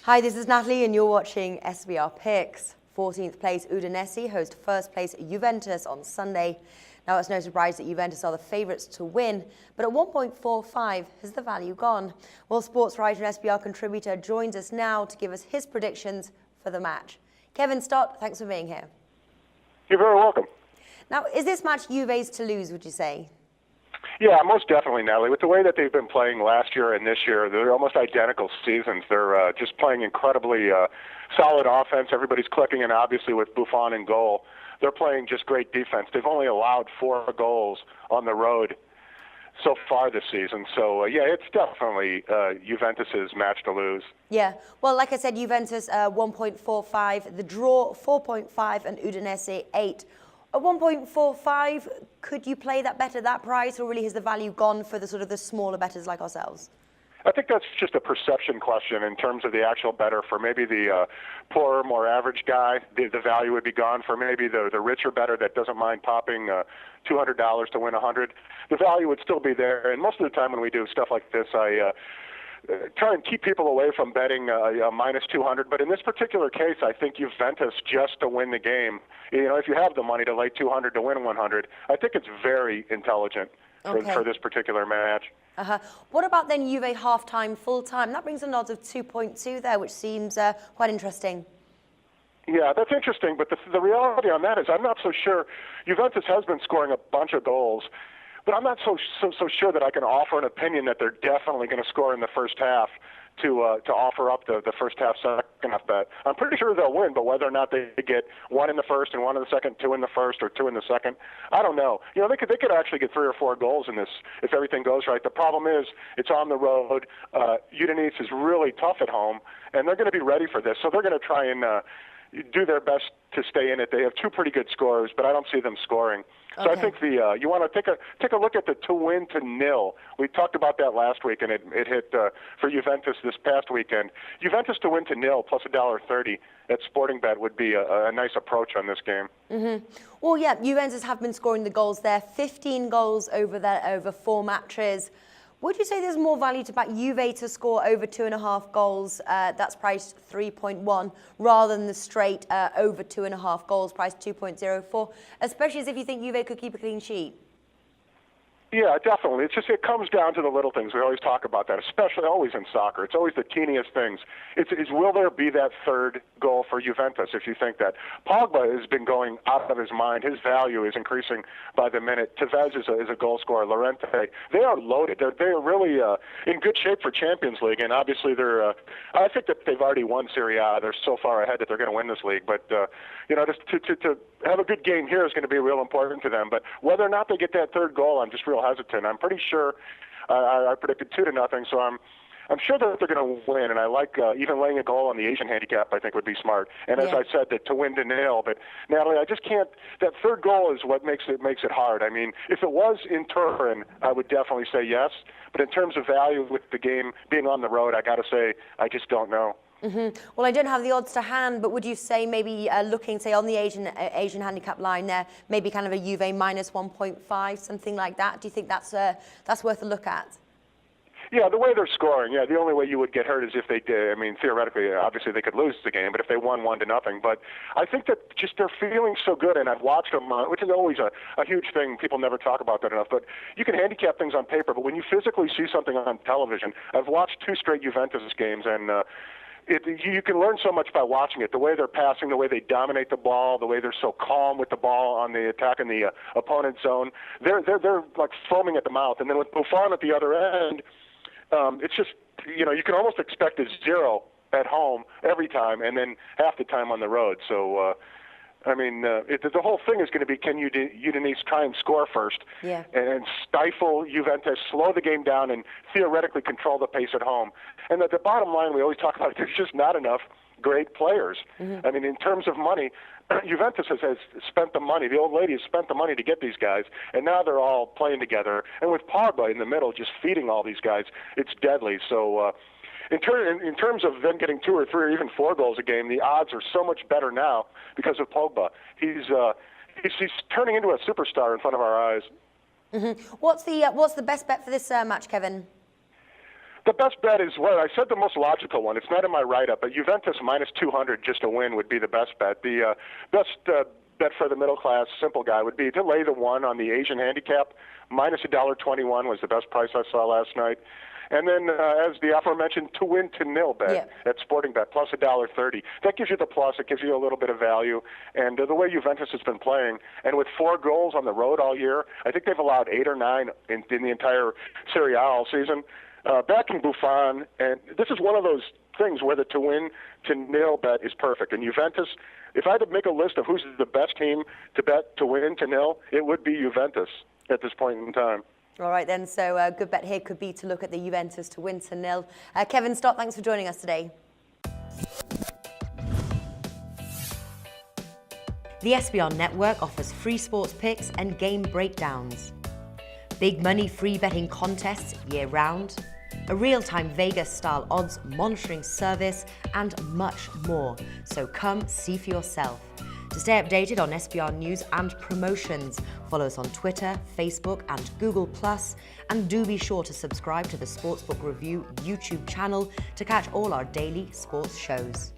Hi, this is Natalie and you're watching SBR Picks. 14th place Udinese host first place Juventus on Sunday. Now it's no surprise that Juventus are the favourites to win, but at 1.45 has the value gone? Well, sports writer and SBR contributor joins us now to give us his predictions for the match. Kevin Stott, thanks for being here. You're very welcome. Now, is this match Juve's to lose, would you say? Yeah, most definitely, Natalie. With the way that they've been playing last year and this year, they're almost identical seasons. They're just playing incredibly solid offense. Everybody's clicking, and obviously with Buffon in goal, they're playing just great defense. They've only allowed 4 goals on the road so far this season. So, yeah, it's definitely Juventus's match to lose. Yeah, well, like I said, Juventus 1.45, the draw 4.5, and Udinese 8. At 1.45, could you play that bet at that price, or really has the value gone for the sort of the smaller bettors like ourselves? I think that's just a perception question in terms of the actual bettor. For maybe the poorer, more average guy, the value would be gone. For maybe the richer bettor that doesn't mind popping $200 to win 100, the value would still be there. And most of the time when we do stuff like this, I try and keep people away from betting a minus 200. But in this particular case, I think Juventus just to win the game. You know, if you have the money to lay 200 to win 100, I think it's very intelligent for this particular match. What about then Juve half-time, full-time? That brings an odds of 2.2 there, which seems quite interesting. Yeah, that's interesting, but the reality on that is I'm not so sure. Juventus has been scoring a bunch of goals, but I'm not so sure that I can offer an opinion that they're definitely going to score in the first half to offer up the first half, second half bet. I'm pretty sure they'll win, but whether or not they get 1 in the first and 1 in the second, 2 in the first, or 2 in the second, I don't know. You know, they could actually get 3 or 4 goals in this if everything goes right. The problem is it's on the road. Udinese is really tough at home, and they're going to be ready for this, so they're going to try and do their best to stay in it. They have 2 pretty good scorers, but I don't see them scoring. So I think you want to take a look at the to win to nil. We talked about that last week, and it hit for Juventus this past weekend. Juventus to win to nil plus $1.30 at Sporting Bet would be a nice approach on this game. Well, yeah, Juventus have been scoring the goals there. 15 goals over 4 matches. Would you say there's more value to back Juve to score over 2.5 goals? That's priced 3.1, rather than the straight over 2.5 goals, priced 2.04, especially as if you think Juve could keep a clean sheet? Yeah, definitely. It comes down to the little things. We always talk about that, especially always in soccer. It's always the teeniest things. It's will there be that third goal for Juventus, if you think that? Pogba has been going out of his mind. His value is increasing by the minute. Tevez is a goal scorer. Lorente, they are loaded. They're really in good shape for Champions League, and obviously I think that they've already won Serie A. They're so far ahead that they're going to win this league. But you know, just to have a good game here is going to be real important to them. But whether or not they get that third goal, I'm just real hesitant. I'm pretty sure I predicted 2-0, so I'm sure that they're going to win. And I like even laying a goal on the Asian handicap. I think would be smart. And as I said, that to win to nil. But Natalie, I just can't. That third goal is what makes it hard. I mean, if it was in Turin, I would definitely say yes. But in terms of value with the game being on the road, I got to say I just don't know. Well, I don't have the odds to hand, but would you say maybe looking, say, on the Asian handicap line there, maybe kind of a Juve minus 1.5, something like that? Do you think that's worth a look at? Yeah, the way they're scoring, yeah, the only way you would get hurt is if they did. I mean, theoretically, obviously they could lose the game, but if they won 1-0. But I think that just they're feeling so good, and I've watched them, which is always a huge thing. People never talk about that enough. But you can handicap things on paper, but when you physically see something on television, I've watched 2 straight Juventus games, and you can learn so much by watching it. The way they're passing, the way they dominate the ball, the way they're so calm with the ball on the attack in the opponent's zone. They're like foaming at the mouth. And then with Buffon at the other end, it's just, you know, you can almost expect a 0 at home every time and then half the time on the road. So, I mean, the whole thing is going to be, can Udinese try and score first and stifle Juventus, slow the game down, and theoretically control the pace at home? And at the bottom line, we always talk about there's just not enough great players. I mean, in terms of money, Juventus has spent the money. The old lady has spent the money to get these guys, and now they're all playing together. And with Pogba in the middle just feeding all these guys, it's deadly. So in terms of them getting 2 or 3 or even 4 goals a game, the odds are so much better now because of Pogba. He's turning into a superstar in front of our eyes. What's the best bet for this match, Kevin? The best bet is, well, I said the most logical one. It's not in my write-up, but Juventus minus 200 just to win would be the best bet. The best bet for the middle-class simple guy would be to lay the one on the Asian handicap. Minus $1.21 was the best price I saw last night. And then, as the aforementioned, to win to nil bet at Sporting Bet, plus $1.30. That gives you the plus. It gives you a little bit of value. And the way Juventus has been playing, and with 4 goals on the road all year, I think they've allowed 8 or 9 in the entire Serie A all season. Backing Buffon, and this is one of those things where the to win to nil bet is perfect. And Juventus, if I had to make a list of who's the best team to bet to win to nil, it would be Juventus at this point in time. All right, then. So a good bet here could be to look at the Juventus to win to nil. Kevin Stott, thanks for joining us today. The SBR Network offers free sports picks and game breakdowns, big money free betting contests year-round, a real-time Vegas-style odds monitoring service, and much more. So come see for yourself. To stay updated on SBR news and promotions, follow us on Twitter, Facebook, and Google+, and do be sure to subscribe to the SportsBook Review YouTube channel to catch all our daily sports shows.